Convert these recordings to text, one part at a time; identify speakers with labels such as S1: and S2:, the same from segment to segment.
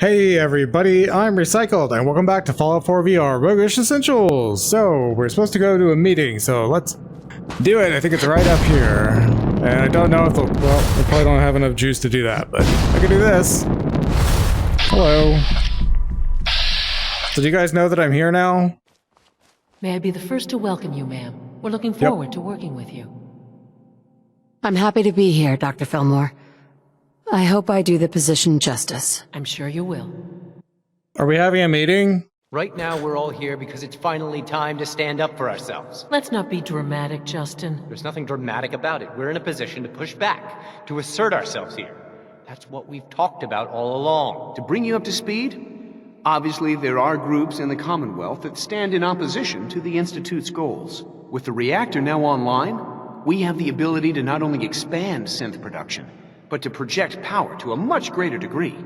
S1: Hey everybody, I'm Recycled, and welcome back to Fallout 4 VR Roguish Essentials! So, we're supposed to go to a meeting, so let's do it. I think it's right up here. And I don't know if well, we probably don't have enough juice to do that, but I can do this. Hello. Did you guys know that I'm here now?
S2: May I be the first to welcome you, ma'am. We're looking forward to working with you.
S3: I'm happy to be here, Dr. Fillmore. I hope I do the position justice.
S2: I'm sure you will.
S1: Are we having a meeting?
S4: Right now we're all here because it's finally time to stand up for ourselves.
S2: Let's not be dramatic, Justin.
S4: There's nothing dramatic about it. We're in a position to push back, to assert ourselves here. That's what we've talked about all along.
S5: To bring you up to speed, obviously there are groups in the Commonwealth that stand in opposition to the Institute's goals. With the reactor now online, we have the ability to not only expand synth production, but to project power to a much greater degree.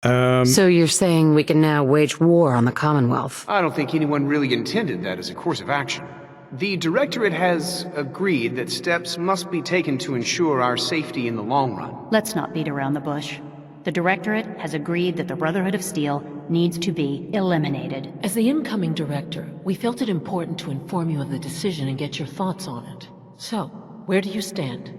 S3: So you're saying we can now wage war on the Commonwealth?
S5: I don't think anyone really intended that as a course of action. The Directorate has agreed that steps must be taken to ensure our safety in the long run.
S6: Let's not beat around the bush. The Directorate has agreed that the Brotherhood of Steel needs to be eliminated.
S2: As the incoming director, we felt it important to inform you of the decision and get your thoughts on it. So, where do you stand?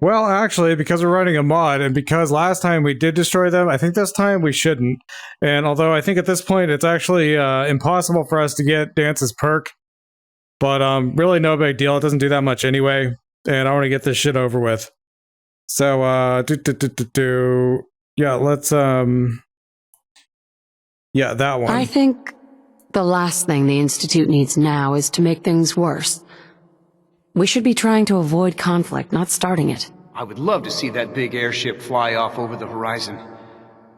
S1: Well, actually, because we're running a mod, and because last time we did destroy them, I think this time we shouldn't. And although I think at this point it's actually impossible for us to get Dance's perk, but really no big deal. It doesn't do that much anyway, and I want to get this shit over with. So, yeah, let's, yeah, that one.
S3: I think the last thing the Institute needs now is to make things worse. We should be trying to avoid conflict, not starting it.
S5: I would love to see that big airship fly off over the horizon,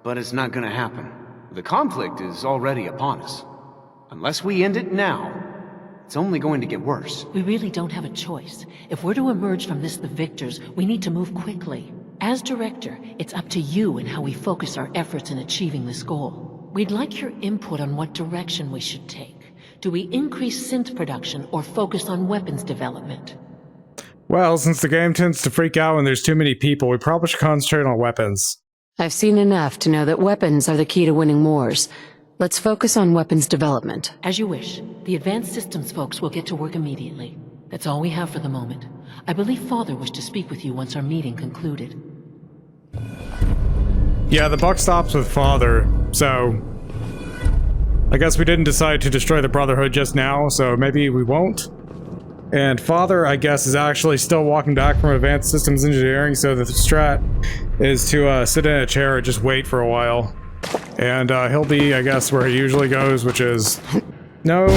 S5: but it's not gonna happen. The conflict is already upon us. Unless we end it now, it's only going to get worse.
S2: We really don't have a choice. If we're to emerge from this the victors, we need to move quickly. As director, it's up to you and how we focus our efforts in achieving this goal. We'd like your input on what direction we should take. Do we increase synth production or focus on weapons development?
S1: Well, since the game tends to freak out when there's too many people, we probably should concentrate on weapons.
S3: I've seen enough to know that weapons are the key to winning wars. Let's focus on weapons development.
S2: As you wish. The advanced systems folks will get to work immediately. That's all we have for the moment. I believe Father wished to speak with you once our meeting concluded.
S1: Yeah, the buck stops with Father, so I guess we didn't decide to destroy the Brotherhood just now, so maybe we won't. And Father, I guess, is actually still walking back from Advanced Systems Engineering, so the strat is to sit in a chair and just wait for a while. And he'll be, I guess, where he usually goes, which is... No!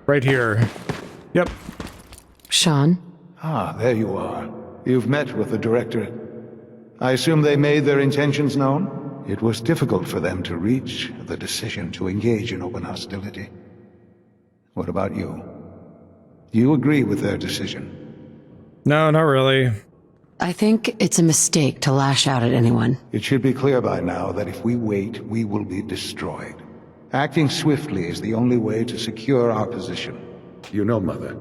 S1: Right here. Yep.
S3: Sean?
S7: Ah, there you are. You've met with the Directorate. I assume they made their intentions known? It was difficult for them to reach the decision to engage in open hostility. What about you? Do you agree with their decision?
S1: No, not really.
S3: I think it's a mistake to lash out at anyone.
S7: It should be clear by now that if we wait, we will be destroyed. Acting swiftly is the only way to secure our position.
S8: You know, Mother,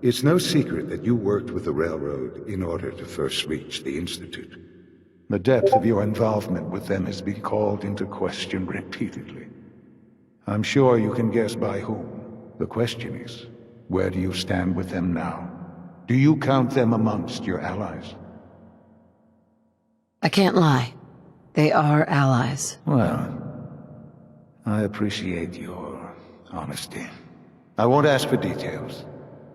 S8: it's no secret that you worked with the Railroad in order to first reach the Institute.
S7: The depth of your involvement with them has been called into question repeatedly. I'm sure you can guess by whom. The question is, where do you stand with them now? Do you count them amongst your allies?
S3: I can't lie. They are allies.
S7: Well, I appreciate your honesty. I won't ask for details.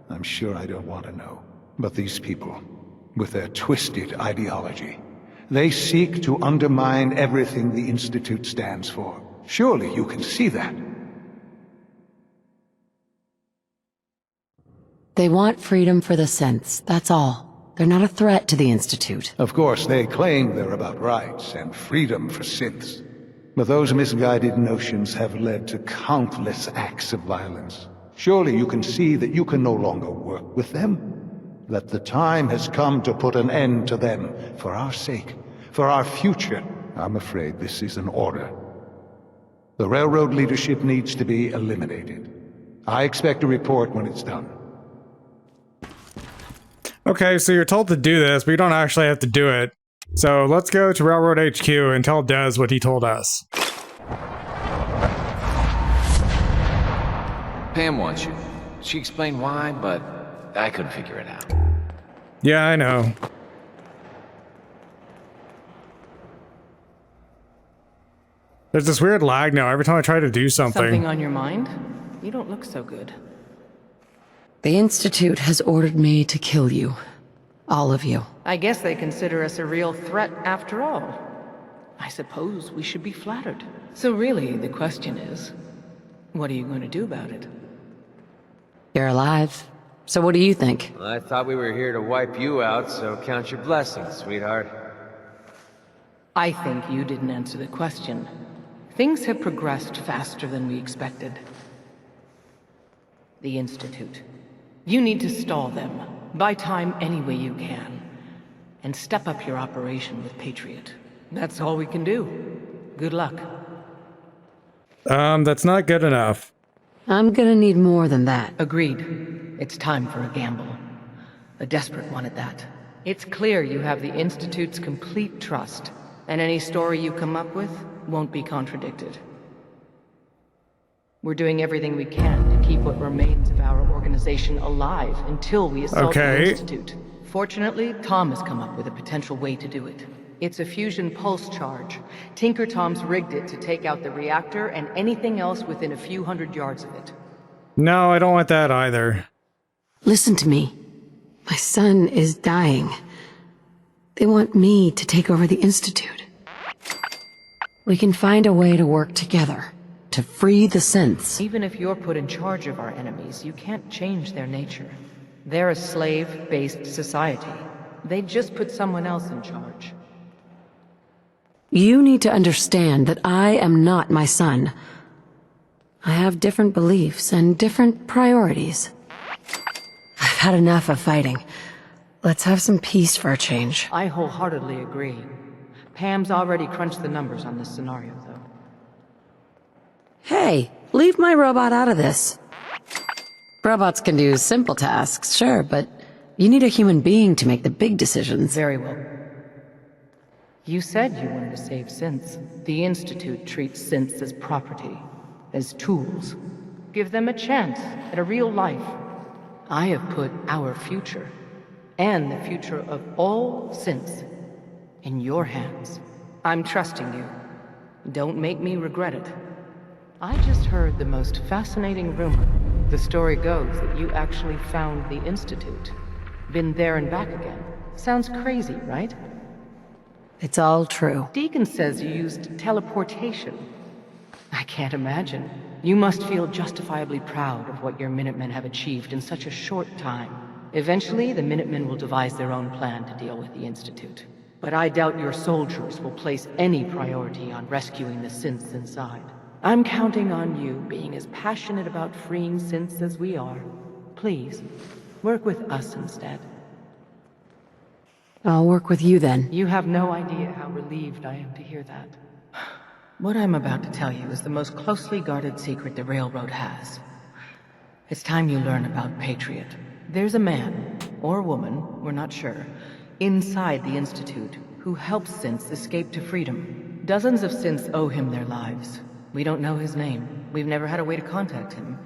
S7: I'm sure I don't want to know. But these people, with their twisted ideology, they seek to undermine everything the Institute stands for. Surely you can see that.
S3: They want freedom for the synths, that's all. They're not a threat to the Institute.
S7: Of course, they claim they're about rights and freedom for synths. But those misguided notions have led to countless acts of violence. Surely you can see that you can no longer work with them. That the time has come to put an end to them, for our sake, for our future. I'm afraid this is an order. The Railroad leadership needs to be eliminated. I expect a report when it's done.
S1: Okay, so you're told to do this, but you don't actually have to do it. So let's go to Railroad HQ and tell Des what he told us.
S9: Pam wants you. She explained why, but I couldn't figure it out.
S1: Yeah, I know. There's this weird lag now every time I try to do something.
S2: Something on your mind? You don't look so good.
S3: The Institute has ordered me to kill you. All of you.
S2: I guess they consider us a real threat after all. I suppose we should be flattered. So really, the question is, what are you going to do about it?
S3: You're alive. So what do you think?
S4: I thought we were here to wipe you out, so count your blessings, sweetheart.
S2: I think you didn't answer the question. Things have progressed faster than we expected. The Institute. You need to stall them. Buy time any way you can. And step up your operation with Patriot. That's all we can do. Good luck.
S1: That's not good enough.
S3: I'm gonna need more than that.
S2: Agreed. It's time for a gamble. A desperate one at that. It's clear you have the Institute's complete trust, and any story you come up with won't be contradicted. We're doing everything we can to keep what remains of our organization alive until we assault the Institute. Fortunately, Tom has come up with a potential way to do it. It's a fusion pulse charge. Tinker Tom's rigged it to take out the reactor and anything else within a few hundred yards of it.
S1: No, I don't want that either.
S3: Listen to me. My son is dying. They want me to take over the Institute. We can find a way to work together, to free the synths.
S2: Even if you're put in charge of our enemies, you can't change their nature. They're a slave-based society. They just put someone else in charge.
S3: You need to understand that I am not my son. I have different beliefs and different priorities. I've had enough of fighting. Let's have some peace for a change.
S2: I wholeheartedly agree. Pam's already crunched the numbers on this scenario, though.
S3: Hey, leave my robot out of this. Robots can do simple tasks, sure, but you need a human being to make the big decisions.
S2: Very well. You said you wanted to save synths. The Institute treats synths as property, as tools. Give them a chance at a real life. I have put our future, and the future of all synths, in your hands. I'm trusting you. Don't make me regret it. I just heard the most fascinating rumor. The story goes that you actually found the Institute. Been there and back again. Sounds crazy, right?
S3: It's all true.
S2: Deacon says you used teleportation. I can't imagine. You must feel justifiably proud of what your Minutemen have achieved in such a short time. Eventually, the Minutemen will devise their own plan to deal with the Institute. But I doubt your soldiers will place any priority on rescuing the synths inside. I'm counting on you being as passionate about freeing synths as we are. Please, work with us instead.
S3: I'll work with you then.
S2: You have no idea how relieved I am to hear that. What I'm about to tell you is the most closely guarded secret the Railroad has. It's time you learn about Patriot. There's a man, or woman, we're not sure, inside the Institute who helps synths escape to freedom. Dozens of synths owe him their lives. We don't know his name. We've never had a way to contact him.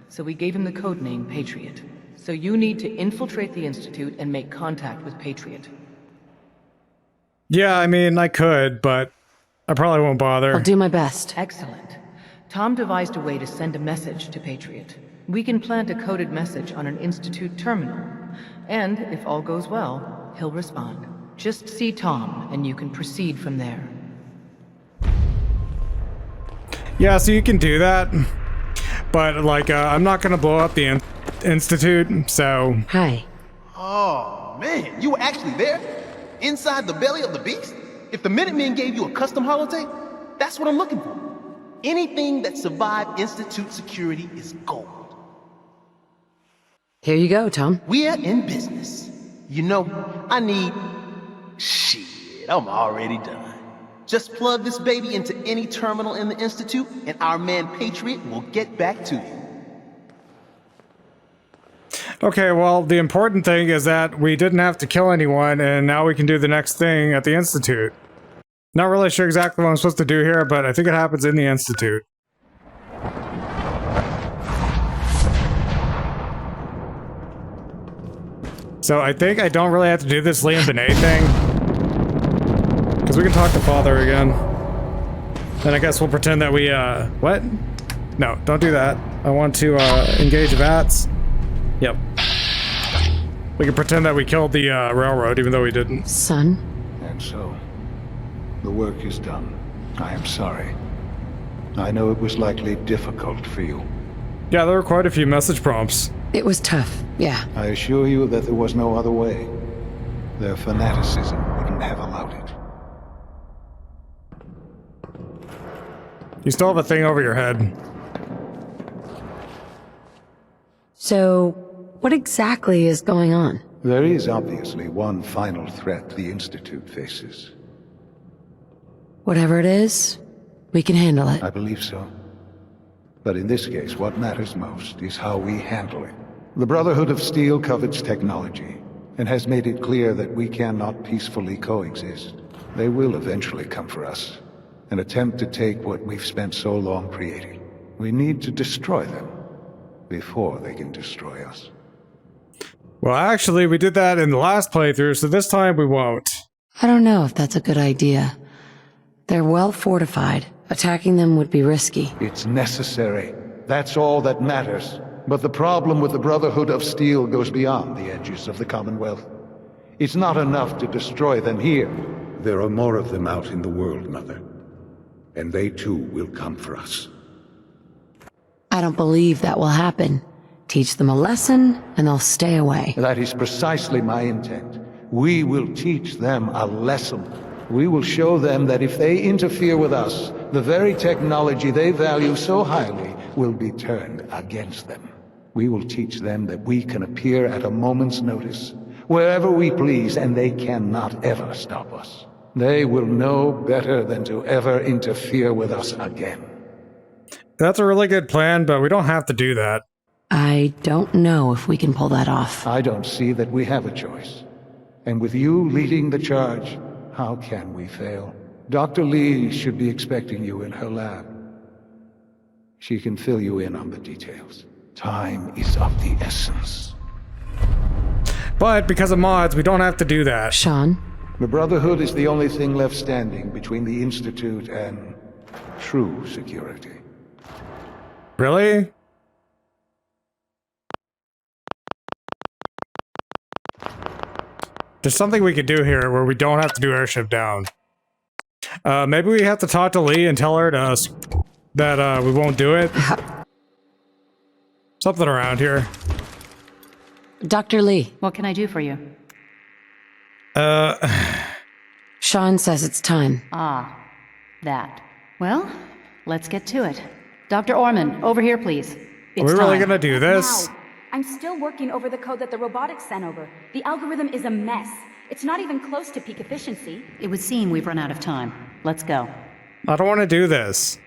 S2: So we gave him the codename Patriot. So you need to infiltrate the Institute and make contact with Patriot.
S1: Yeah, I mean, I could, but I probably won't bother.
S3: I'll do my best.
S2: Excellent. Tom devised a way to send a message to Patriot. We can plant a coded message on an Institute terminal. And, if all goes well, he'll respond. Just see Tom, and you can proceed from there.
S1: Yeah, so you can do that. But, like, I'm not gonna blow up the Institute, so...
S3: Hi.
S10: Oh, man, you were actually there? Inside the belly of the beast? If the Minutemen gave you a custom holotape, that's what I'm looking for. Anything that survived Institute security is gold.
S3: Here you go, Tom.
S10: We're in business. You know, I need... Shit, I'm already done. Just plug this baby into any terminal in the Institute, and our man Patriot will get back to you.
S1: Okay, well, the important thing is that we didn't have to kill anyone, and now we can do the next thing at the Institute. Not really sure exactly what I'm supposed to do here, but I think it happens in the Institute. So I think I don't really have to do this Liam Benet thing. Because we can talk to Father again. Then I guess we'll pretend that we, what? No, don't do that. I want to, engage VATS. Yep. We can pretend that we killed the, railroad, even though we didn't.
S3: Son?
S7: And so, the work is done. I am sorry. I know it was likely difficult for you.
S1: Yeah, there were quite a few message prompts.
S3: It was tough, yeah.
S7: I assure you that there was no other way. Their fanaticism wouldn't have allowed it.
S1: You still have a thing over your head.
S3: So, what exactly is going on?
S7: There is obviously one final threat the Institute faces.
S3: Whatever it is, we can handle it.
S7: I believe so. But in this case, what matters most is how we handle it. The Brotherhood of Steel covets technology, and has made it clear that we cannot peacefully coexist. They will eventually come for us, and attempt to take what we've spent so long creating. We need to destroy them before they can destroy us.
S1: Well, actually, we did that in the last playthrough, so this time we won't.
S3: I don't know if that's a good idea. They're well fortified. Attacking them would be risky.
S7: It's necessary. That's all that matters. But the problem with the Brotherhood of Steel goes beyond the edges of the Commonwealth. It's not enough to destroy them here.
S8: There are more of them out in the world, Mother. And they too will come for us.
S3: I don't believe that will happen. Teach them a lesson, and they'll stay away.
S7: That is precisely my intent. We will teach them a lesson. We will show them that if they interfere with us, the very technology they value so highly will be turned against them. We will teach them that we can appear at a moment's notice, wherever we please, and they cannot ever stop us. They will know better than to ever interfere with us again.
S1: That's a really good plan, but we don't have to do that.
S3: I don't know if we can pull that off.
S7: I don't see that we have a choice. And with you leading the charge, how can we fail? Dr. Lee should be expecting you in her lab. She can fill you in on the details. Time is of the essence.
S1: But because of mods, we don't have to do that.
S3: Sean?
S7: The Brotherhood is the only thing left standing between the Institute and true security.
S1: Really? There's something we could do here where we don't have to do Airship down. Maybe we have to talk to Lee and tell her that we won't do it. Something around here.
S3: Dr. Lee.
S6: What can I do for you?
S3: Sean says it's time.
S6: Ah, that. Well, let's get to it. Dr. Orman, over here, please.
S1: Are we really gonna do this?
S11: Wow. I'm still working over the code that the robotics sent over. The algorithm is a mess. It's not even close to peak efficiency.
S6: It would seem we've run out of time. Let's go.
S1: I don't want to do this.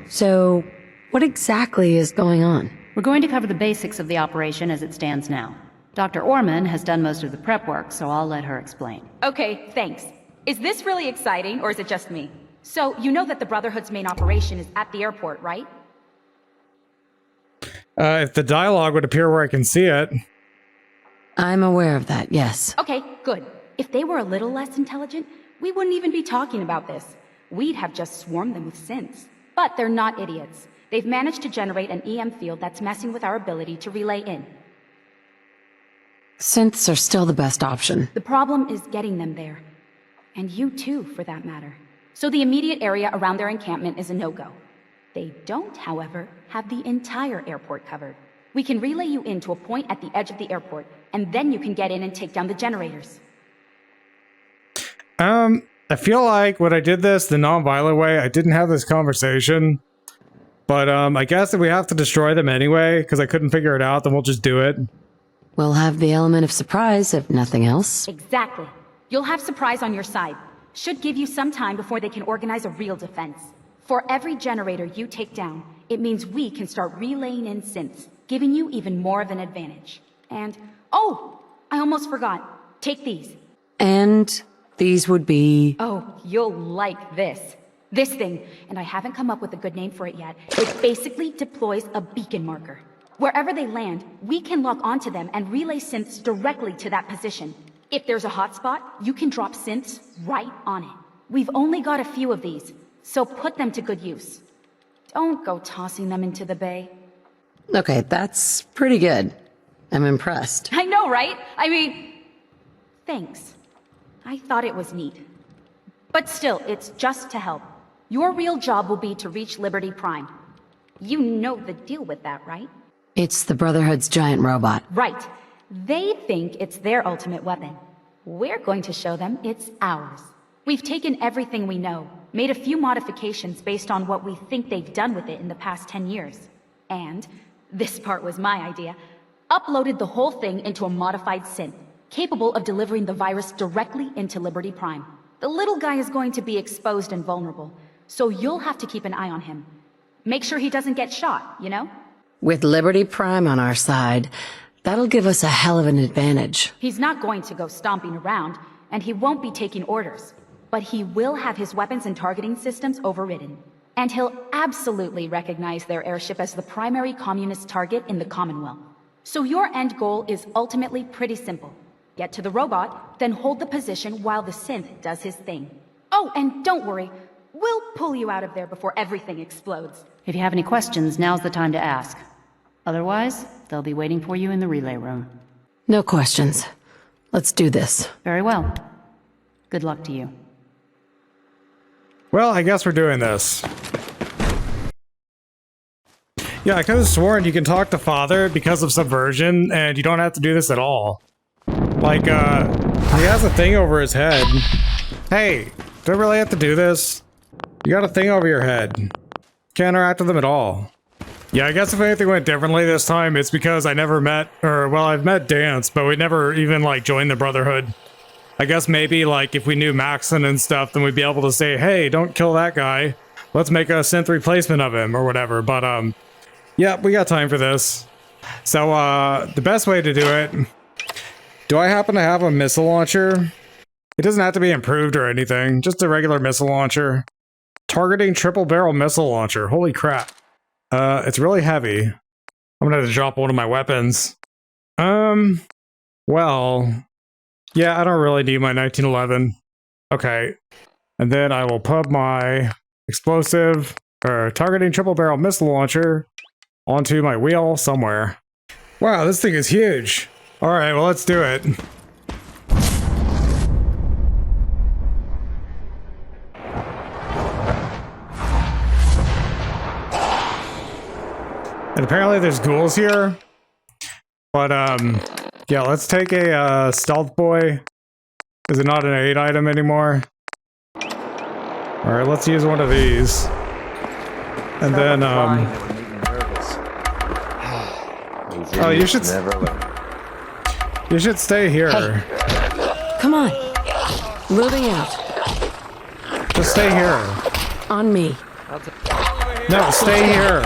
S3: So, what exactly is going on?
S6: We're going to cover the basics of the operation as it stands now. Dr. Orman has done most of the prep work, so I'll let her explain.
S11: Okay, thanks. Is this really exciting, or is it just me? So, you know that the Brotherhood's main operation is at the airport, right?
S1: If the dialogue would appear where I can see it.
S3: I'm aware of that, yes.
S11: Okay, good. If they were a little less intelligent, we wouldn't even be talking about this. We'd have just swarmed them with synths. But they're not idiots. They've managed to generate an EM field that's messing with our ability to relay in.
S3: Synths are still the best option.
S11: The problem is getting them there. And you too, for that matter. So the immediate area around their encampment is a no-go. They don't, however, have the entire airport covered. We can relay you in to a point at the edge of the airport, and then you can get in and take down the generators.
S1: I feel like when I did this the non-violent way, I didn't have this conversation. But, I guess if we have to destroy them anyway, because I couldn't figure it out, then we'll just do it.
S3: We'll have the element of surprise, if nothing else.
S11: Exactly. You'll have surprise on your side. Should give you some time before they can organize a real defense. For every generator you take down, it means we can start relaying in synths, giving you even more of an advantage. And, oh, I almost forgot. Take these.
S3: And these would be...
S11: Oh, you'll like this. This thing, and I haven't come up with a good name for it yet, it basically deploys a beacon marker. Wherever they land, we can lock onto them and relay synths directly to that position. If there's a hotspot, you can drop synths right on it. We've only got a few of these, so put them to good use. Don't go tossing them into the bay.
S3: Okay, that's pretty good. I'm impressed.
S11: I know, right? I mean... Thanks. I thought it was neat. But still, it's just to help. Your real job will be to reach Liberty Prime. You know the deal with that, right?
S3: It's the Brotherhood's giant robot.
S11: Right. They think it's their ultimate weapon. We're going to show them it's ours. We've taken everything we know, made a few modifications based on what we think they've done with it in the past 10 years. And, this part was my idea, uploaded the whole thing into a modified synth, capable of delivering the virus directly into Liberty Prime. The little guy is going to be exposed and vulnerable, so you'll have to keep an eye on him. Make sure he doesn't get shot, you know?
S3: With Liberty Prime on our side, that'll give us a hell of an advantage.
S11: He's not going to go stomping around, and he won't be taking orders. But he will have his weapons and targeting systems overridden. And he'll absolutely recognize their airship as the primary communist target in the Commonwealth. So your end goal is ultimately pretty simple. Get to the robot, then hold the position while the synth does his thing. Oh, and don't worry. We'll pull you out of there before everything explodes.
S6: If you have any questions, now's the time to ask. Otherwise, they'll be waiting for you in the relay room.
S3: No questions. Let's do this.
S6: Very well. Good luck to you.
S1: Well, I guess we're doing this. Yeah, I could have sworn you can talk to Father because of subversion, and you don't have to do this at all. Like, he has a thing over his head. Hey, do I really have to do this? You got a thing over your head. Can't interact with them at all. Yeah, I guess if anything went differently this time, it's because I never met, or, well, I've met Dance, but we never even, like, joined the Brotherhood. I guess maybe, like, if we knew Maxon and stuff, then we'd be able to say, hey, don't kill that guy. Let's make a synth replacement of him, or whatever. But, yeah, we got time for this. So, the best way to do it... Do I happen to have a missile launcher? It doesn't have to be improved or anything, just a regular missile launcher. Targeting triple barrel missile launcher, holy crap. It's really heavy. I'm gonna have to drop one of my weapons. Well... Yeah, I don't really need my 1911. Okay. And then I will put my explosive, or targeting triple barrel missile launcher onto my wheel somewhere. Wow, this thing is huge. Alright, well, let's do it. And apparently there's ghouls here. But, yeah, let's take a, stealth boy. Is it not an aid item anymore? Alright, let's use one of these. And then, oh, you should... You should stay here.
S3: Hey. Come on. Moving out.
S1: Just stay here.
S3: On me.
S1: No, stay here.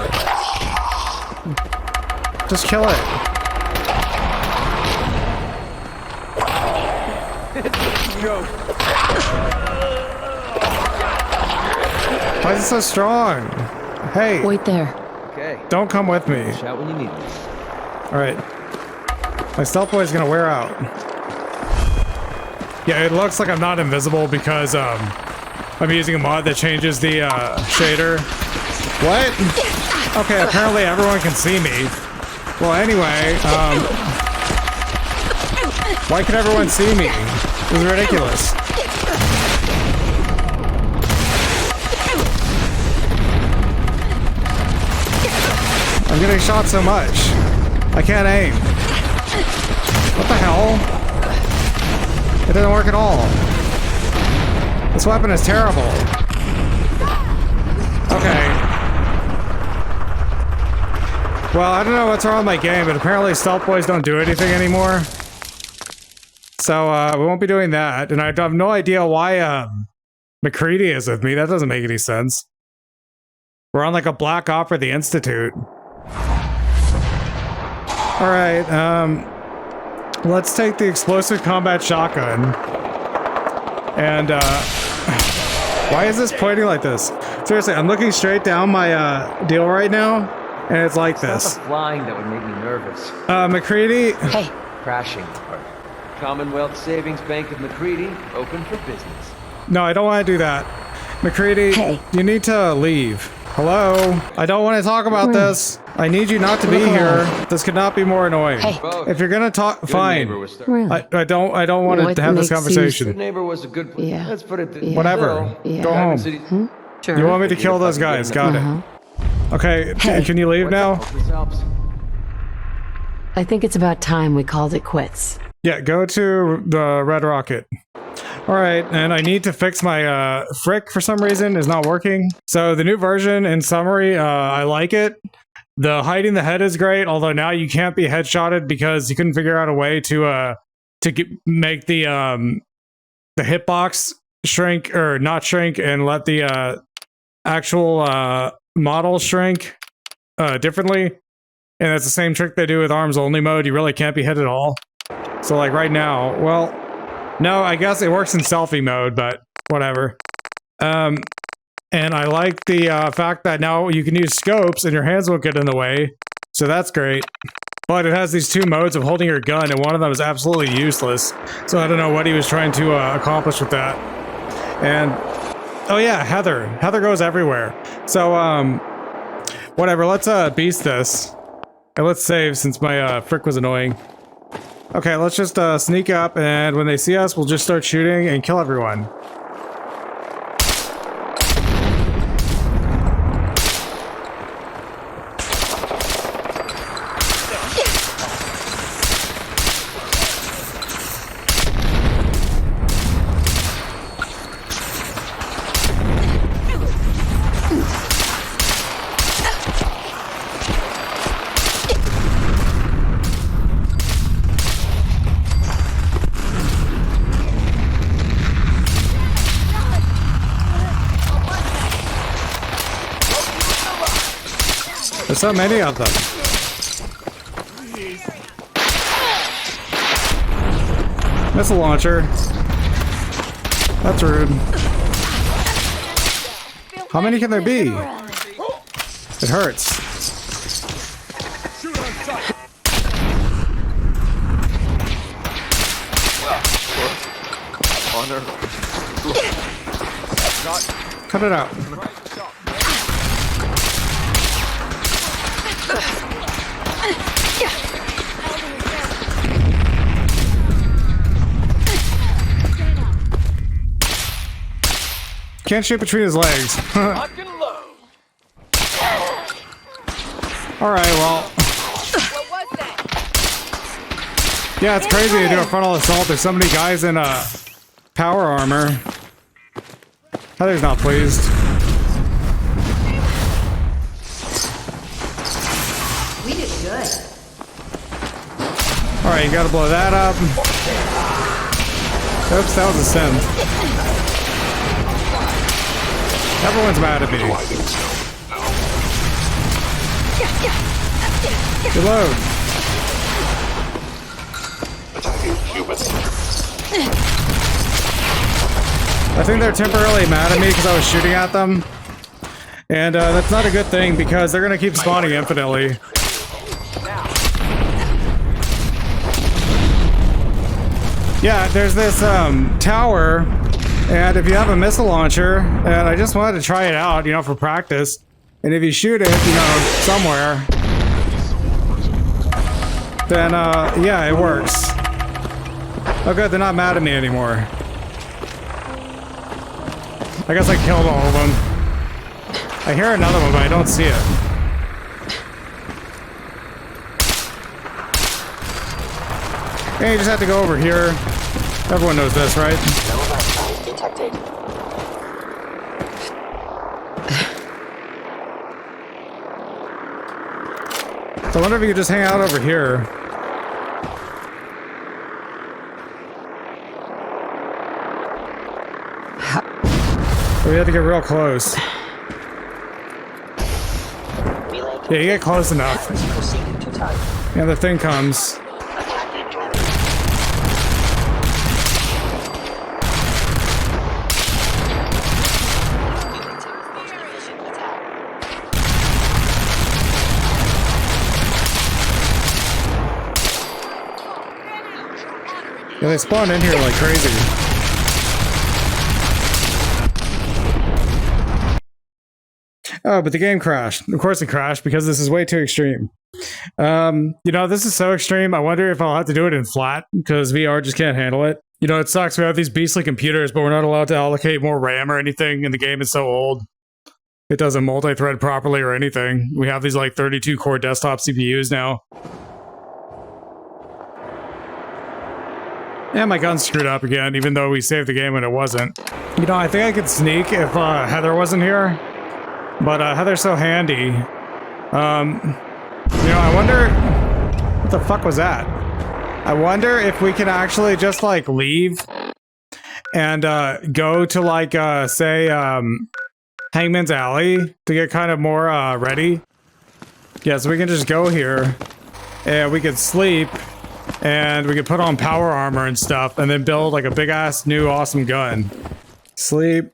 S1: Just kill it. Why is it so strong? Hey.
S3: Wait there.
S9: Okay.
S1: Don't come with me.
S9: Shout when you need me.
S1: Alright. My stealth boy is gonna wear out. Yeah, it looks like I'm not invisible because, I'm using a mod that changes the, shader. What? Okay, apparently everyone can see me. Well, anyway, why can everyone see me? This is ridiculous. I'm getting shot so much. I can't aim. What the hell? It didn't work at all. This weapon is terrible. Okay. Well, I don't know what's wrong with my game, but apparently stealth boys don't do anything anymore. So, we won't be doing that. And I have no idea why, McCready is with me. That doesn't make any sense. We're on like a black op for the Institute. Alright, let's take the explosive combat shotgun. And, why is this pointing like this? Seriously, I'm looking straight down my, deal right now, and it's like
S9: It's not
S1: this.
S9: the flying that would make me nervous.
S1: McCready.
S3: Hey,
S9: Crashing part. Commonwealth Savings Bank of McCready, open for business.
S1: No, I don't want to do that. McCready,
S3: Hey.
S1: you need to leave. Hello? I don't want to talk about this. I need you not to be
S3: Look
S1: here.
S3: around.
S1: This could not be more annoying.
S3: Hey.
S1: If you're gonna talk, fine.
S3: really?
S1: I don't want
S3: What
S1: to have this
S3: makes you-
S1: conversation.
S9: Good neighbor was a good place.
S3: Yeah.
S9: Let's put it
S3: Yeah.
S1: Whatever.
S3: Yeah.
S1: Go home.
S3: Sure.
S1: You want me to kill those guys? Got it. Okay,
S3: Hey.
S1: can you leave now?
S9: This helps.
S3: I think it's about time we called it quits.
S1: Yeah, go to the Red Rocket. Alright, and I need to fix my frick for some reason is not working. So the new version, in summary, I like it. The hiding the head is great, although now you can't be headshotted because you couldn't figure out a way to make the hitbox shrink or not shrink and let the actual model shrink differently. And that's the same trick they do with arms only mode. You really can't be hit at all. So like right now, well, no, I guess it works in selfie mode, but whatever. And I like the fact that now you can use scopes and your hands won't get in the way. So that's great. But it has these two modes of holding your gun, and one of them is absolutely useless. So I don't know what he was trying to accomplish with that. And, oh yeah, Heather. Heather goes everywhere. So, whatever, let's beast this. And let's save since my frick was annoying. Okay, let's just sneak up, and when they see us, we'll just start shooting and kill everyone. There's so many of them. Missile launcher. That's rude. How many can there be? It hurts. Cut it out. Can't shoot between his legs. Alright, well. Yeah, it's crazy to do a frontal assault. There's so many guys in power armor. Heather's not pleased.
S6: We did good.
S1: Alright, you gotta blow that up. Oops, that was a sim. Everyone's mad at me. Reload. I think they're temporarily mad at me because I was shooting at them. And that's not a good thing because they're gonna keep spawning infinitely. Yeah, there's this tower, and if you have a missile launcher, and I just wanted to try it out, you know, for practice, and if you shoot it, you know, somewhere, then yeah, it works. Oh good, they're not mad at me anymore. I guess I killed all of them. I hear another one, but I don't see it. Yeah, you just have to go over here. Everyone knows this, right? So I wonder if you could just hang out over here. We have to get real close. Yeah, you get close enough. And the thing comes. Yeah, they spawned in here like crazy. Oh, but the game crashed. Of course it crashed because this is way too extreme. You know, this is so extreme. I wonder if I'll have to do it in flat because VR just can't handle it. You know, it sucks. We have these beastly computers, but we're not allowed to allocate more RAM or anything, and the game is so old. It doesn't multi-thread properly or anything. We have these like 32 core desktop CPUs now. And my gun's screwed up again, even though we saved the game when it wasn't. You know, I think I could sneak if Heather wasn't here. But Heather's so handy. You know, I wonder... What the fuck was that? I wonder if we can actually just, like, leave and go to, like, say, Hangman's Alley to get kind of more ready. Yeah, so we can just go here and we could sleep and we could put on power armor and stuff and then build, like, a big-ass new awesome gun. Sleep.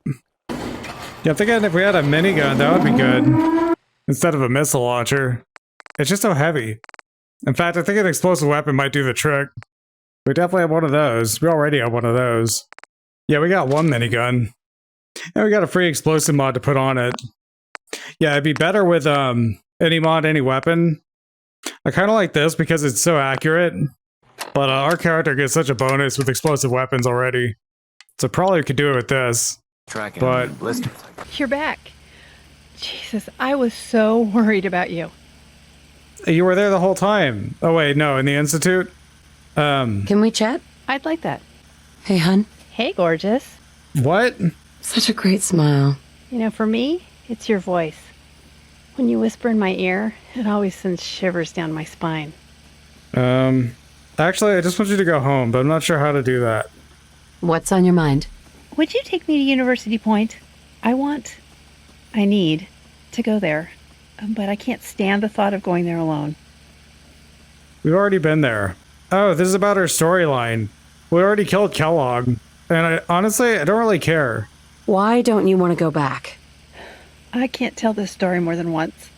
S1: Yeah, I'm thinking if we had a minigun, that would be good. Instead of a missile launcher. It's just so heavy. In fact, I think an explosive weapon might do the trick. We definitely have one of those. We already have one of those. Yeah, we got one minigun. And we got a free explosive mod to put on it. Yeah, it'd be better with any mod, any weapon. I kind of like this because it's so accurate. But our character gets such a bonus with explosive weapons already. So probably we could do it with this.
S9: Tracking
S1: But
S9: blisters.
S12: You're back. Jesus, I was so worried about you.
S1: You were there the whole time. Oh wait, no, in the Institute?
S3: Can we chat?
S12: I'd like that.
S3: Hey, hun.
S12: Hey, gorgeous.
S1: What?
S3: Such a great smile.
S12: You know, for me, it's your voice. When you whisper in my ear, it always sends shivers down my spine.
S1: Actually, I just want you to go home, but I'm not sure how to do that.
S3: What's on your mind?
S12: Would you take me to University Point? I need to go there, but I can't stand the thought of going there alone.
S1: We've already been there. Oh, this is about our storyline. We already killed Kellogg, and honestly, I don't really care.
S3: Why don't you want to go back?
S12: I can't tell this story more than once.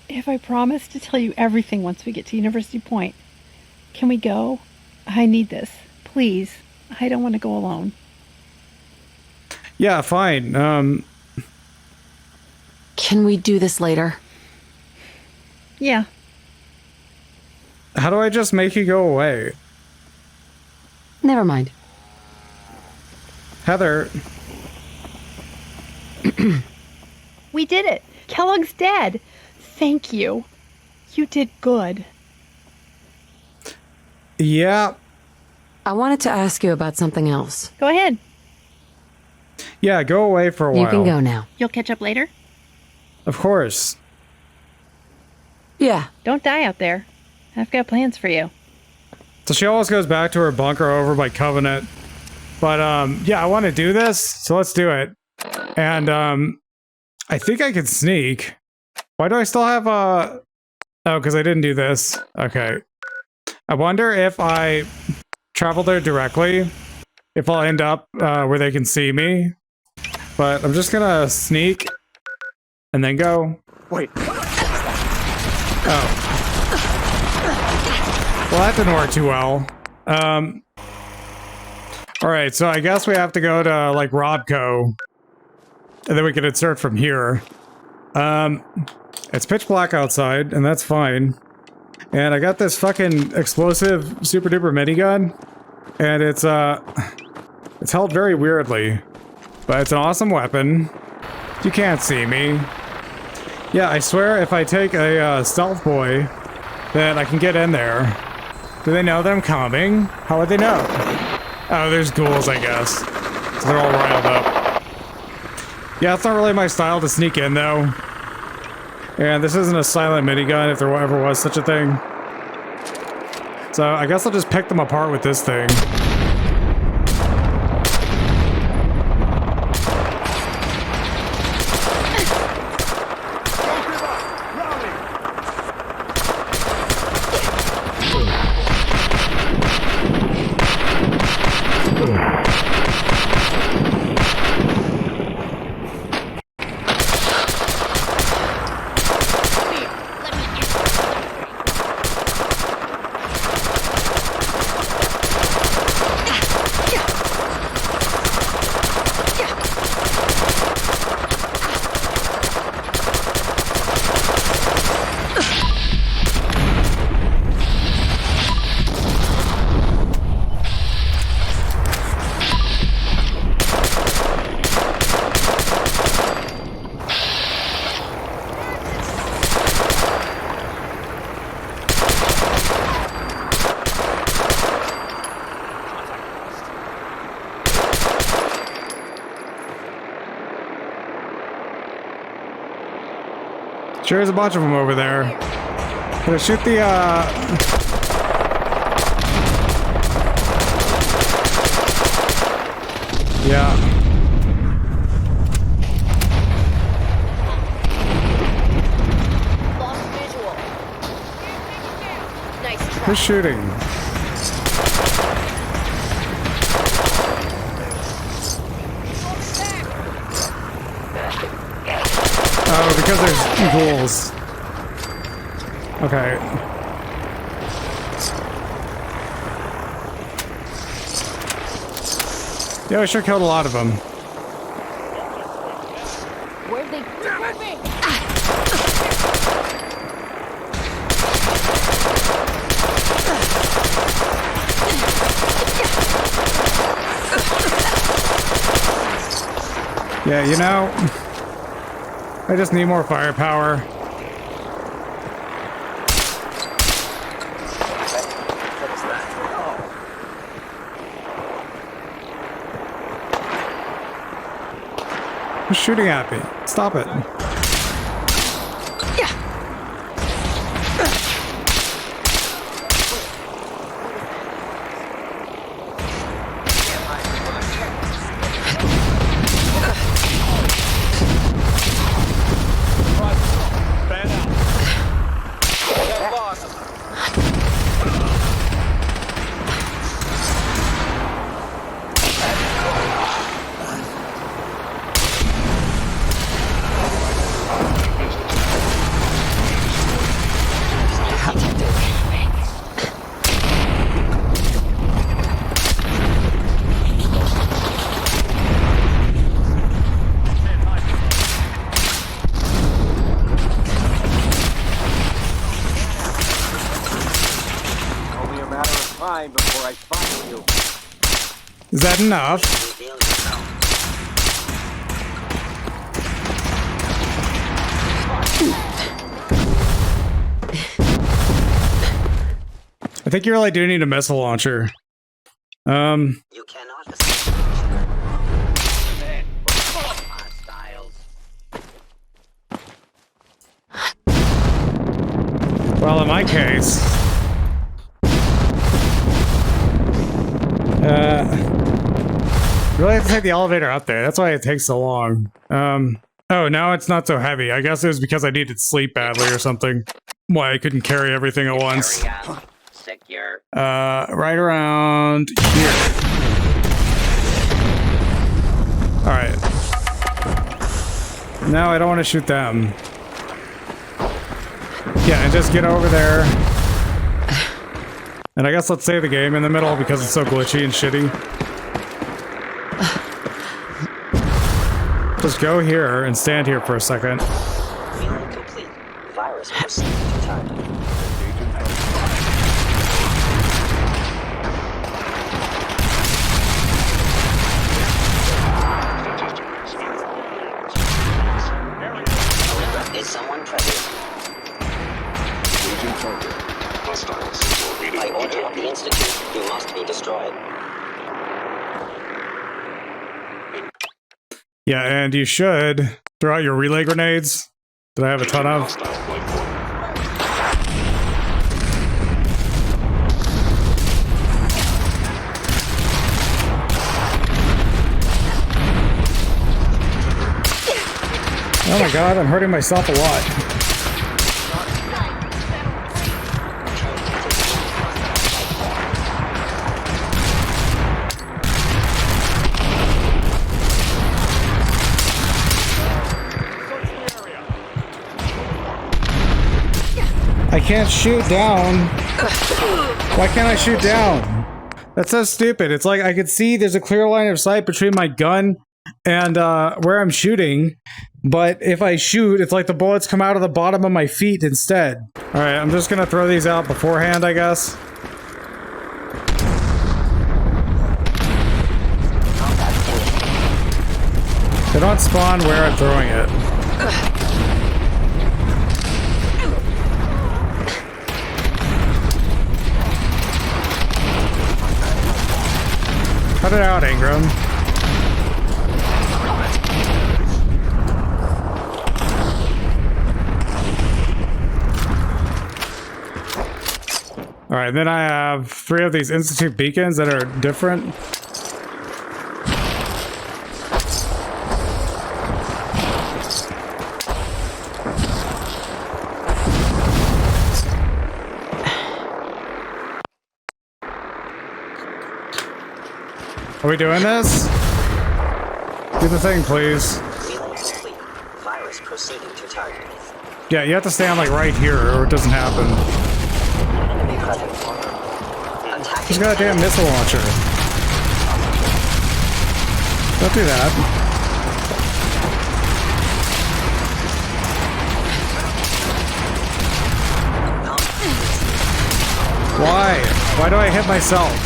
S12: If I promise to tell you everything once we get to University Point, can we go? I need this. Please. I don't want to go alone.
S1: Yeah, fine.
S3: Can we do this later?
S12: Yeah.
S1: How do I just make you go away?
S3: Never mind.
S1: Heather.
S12: We did it. Kellogg's dead. Thank you. You did good.
S1: Yeah.
S3: I wanted to ask you about something else.
S12: Go ahead.
S1: Yeah, go away for a while.
S3: You can go now.
S12: You'll catch up later?
S1: Of course.
S3: Yeah.
S12: Don't die out there. I've got plans for you.
S1: So she always goes back to her bunker over by Covenant. But, yeah, I want to do this, so let's do it. And, I think I can sneak. Why do I still have, Oh, because I didn't do this. Okay. I wonder if I travel there directly, if I'll end up, where they can see me. But I'm just gonna sneak and then go.
S9: Wait.
S1: Oh. Well, that didn't work too well. Alright, so I guess we have to go to, like, Robco. And then we can insert from here. It's pitch black outside, and that's fine. And I got this fucking explosive super duper minigun. And it's held very weirdly. But it's an awesome weapon. You can't see me. Yeah, I swear if I take a stealth boy, then I can get in there. Do they know that I'm coming? How would they know? Oh, there's ghouls, I guess. So they're all riled up. Yeah, it's not really my style to sneak in, though. And this isn't a silent minigun, if there ever was such a thing. So I guess I'll just pick them apart with this thing. Sure is a bunch of them over there. Gonna shoot the, yeah.
S13: Lost visual. Nice try.
S1: Who's shooting? Oh, because there's ghouls. Okay. Yeah, we sure killed a lot of them.
S13: Where'd they put me?
S1: Yeah, you know, I just need more firepower. Who's shooting at me? Stop it.
S9: Before I find you.
S1: Is that enough? I think you really do need a missile launcher.
S14: You cannot escape.
S1: Well, in my case, really have to take the elevator up there. That's why it takes so long. Oh, now it's not so heavy. I guess it was because I needed sleep badly or something. Why I couldn't carry everything at once.
S14: Secure.
S1: Right around here. Alright. No, I don't want to shoot them. Yeah, and just get over there. And I guess let's save the game in the middle because it's so glitchy and shitty. Just go here and stand here for a second.
S14: Feeling complete. Virus proceed to target. Is someone present? By order of the Institute, you must be destroyed.
S1: Yeah, and you should throw out your relay grenades that I have a ton of. Oh my god, I'm hurting myself a lot. I can't shoot down. Why can't I shoot down? That's so stupid. It's like I could see there's a clear line of sight between my gun and where I'm shooting, but if I shoot, it's like the bullets come out of the bottom of my feet instead. Alright, I'm just gonna throw these out beforehand, I guess. They don't spawn where I'm throwing it. Cut it out, Ingram. Alright, then I have 3 of these Institute beacons that are different. Are we doing this? Do the thing, please.
S14: Virus proceeding to target.
S1: Yeah, you have to stand like right here or it doesn't happen. He's got a damn missile launcher. Don't do that. Why? Why do I hit myself?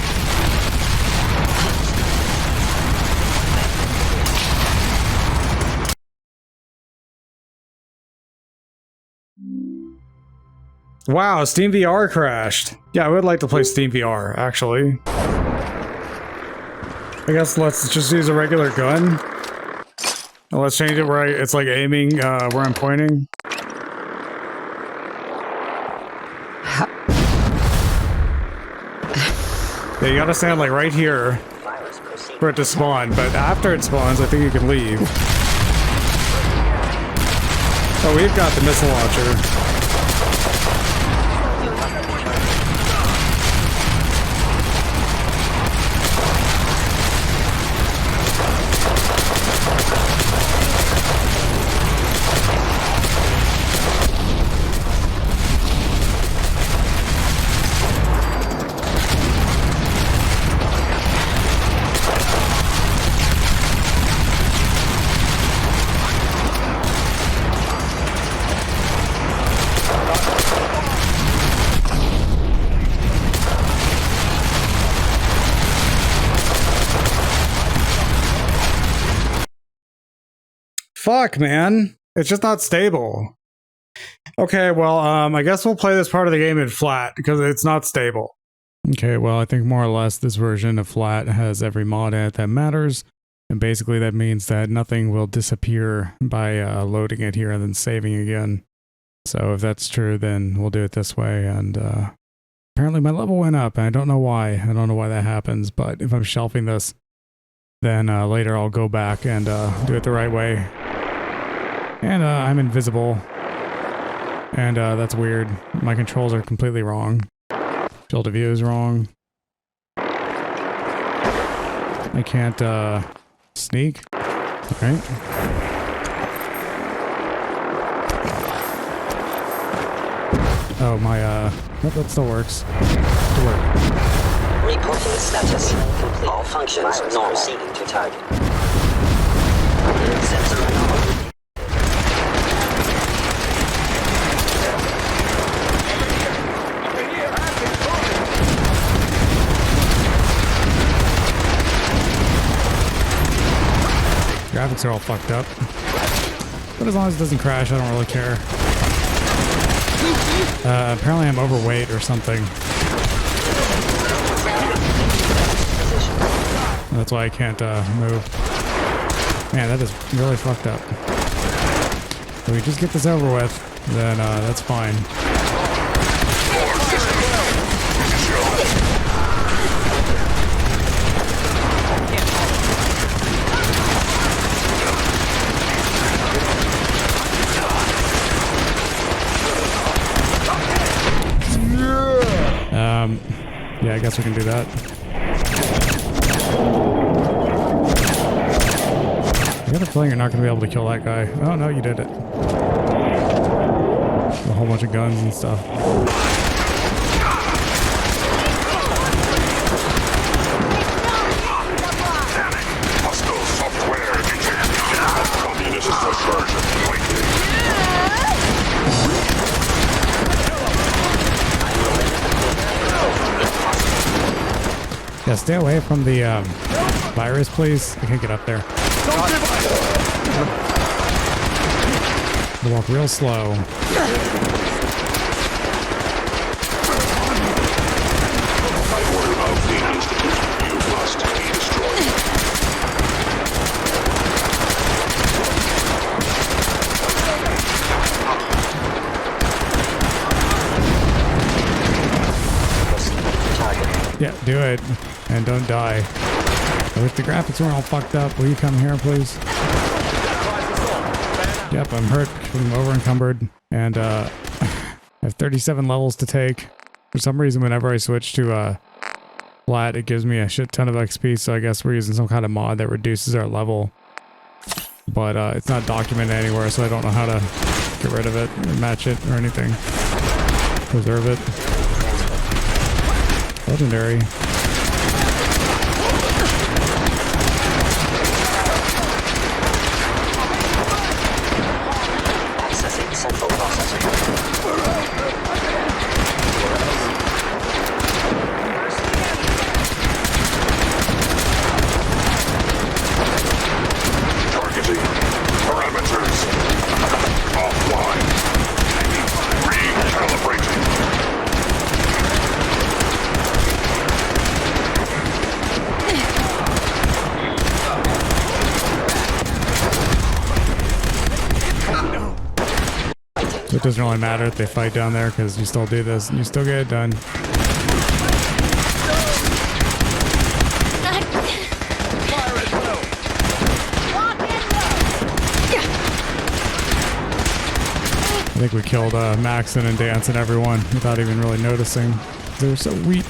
S1: Wow, Steam VR crashed. Yeah, I would like to play Steam VR, actually. I guess let's just use a regular gun. And let's change it where it's like aiming where I'm pointing. Yeah, you gotta stand like right here for it to spawn, but after it spawns, I think you can leave. Oh, we've got the missile launcher. Fuck, man. It's just not stable. Okay, well, I guess we'll play this part of the game in flat because it's not stable. Okay, well, I think more or less this version of flat has every mod in it that matters. And basically that means that nothing will disappear by loading it here and then saving again. So if that's true, then we'll do it this way. And apparently my level went up and I don't know why. I don't know why that happens, but if I'm shelving this, then later I'll go back and do it the right way. And I'm invisible. And that's weird. My controls are completely wrong. Field of view is wrong. I can't sneak. Alright. Oh, my nope, that still works. It'll work.
S14: Reporting status complete. All functions normal. Proceeding to target. Sensor anomaly.
S1: Graphics are all fucked up. But as long as it doesn't crash, I don't really care. Apparently I'm overweight or something. That's why I can't move. Man, that is really fucked up. If we just get this over with, then that's fine. Yeah, I guess we can do that. I got a feeling you're not going to be able to kill that guy. Oh, no, you did it. A whole bunch of guns and stuff.
S15: Hostile software detected. Communist subversion.
S1: Yeah, stay away from the virus, please. I can't get up there. I'll walk real slow. do it and don't die. But if the graphics weren't all fucked up, will you come here, please? Yep, I'm hurt, I'm over encumbered, and I have 37 levels to take. For some reason, whenever I switch to flat, it gives me a shit ton of XP, so I guess we're using some kind of mod that reduces our level. But it's not documented anywhere, so I don't know how to get rid of it, or match it, or anything. Preserve it. Legendary.
S14: Accessing central processor.
S15: Targeting. Parameters. Offline. Recalibrating.
S1: So it doesn't really matter if they fight down there, because you still do this and you still get it done. I think we killed Maxon and Dance and everyone without even really noticing. They were so weak.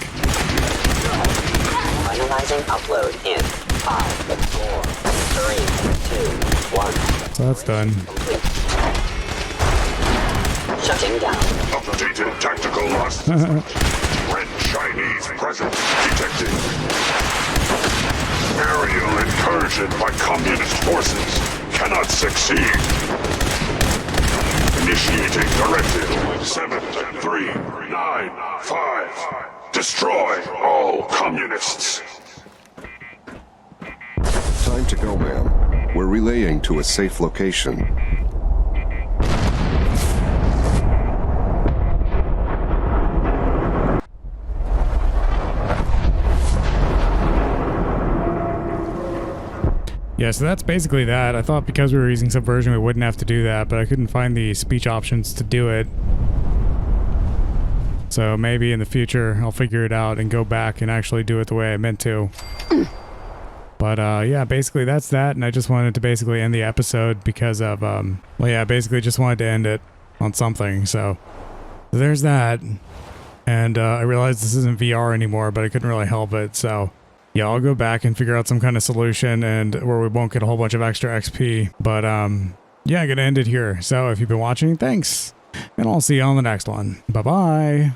S14: Finalizing upload in 5, 4, 3, 2, 1.
S1: So that's done.
S14: Complete. Shutting down.
S15: Updated tactical loss. Red Chinese presence detected. Aerial incursion by communist forces cannot succeed. Initiating directive 7395. Destroy all communists.
S16: Time to go, ma'am. We're relaying to a safe location.
S1: Yeah, so that's basically that. I thought because we were using Subversion we wouldn't have to do that, but I couldn't find the speech options to do it. So maybe in the future I'll figure it out and go back and actually do it the way I meant to. But yeah, basically that's that, and I just wanted to basically end the episode because of, well yeah, basically just wanted to end it on something, so there's that. And I realized this isn't VR anymore, but I couldn't really help it, so yeah, I'll go back and figure out some kind of solution and where we won't get a whole bunch of extra XP. But yeah, I'm gonna end it here. So if you've been watching, thanks. And I'll see you on the next one. Bye-bye.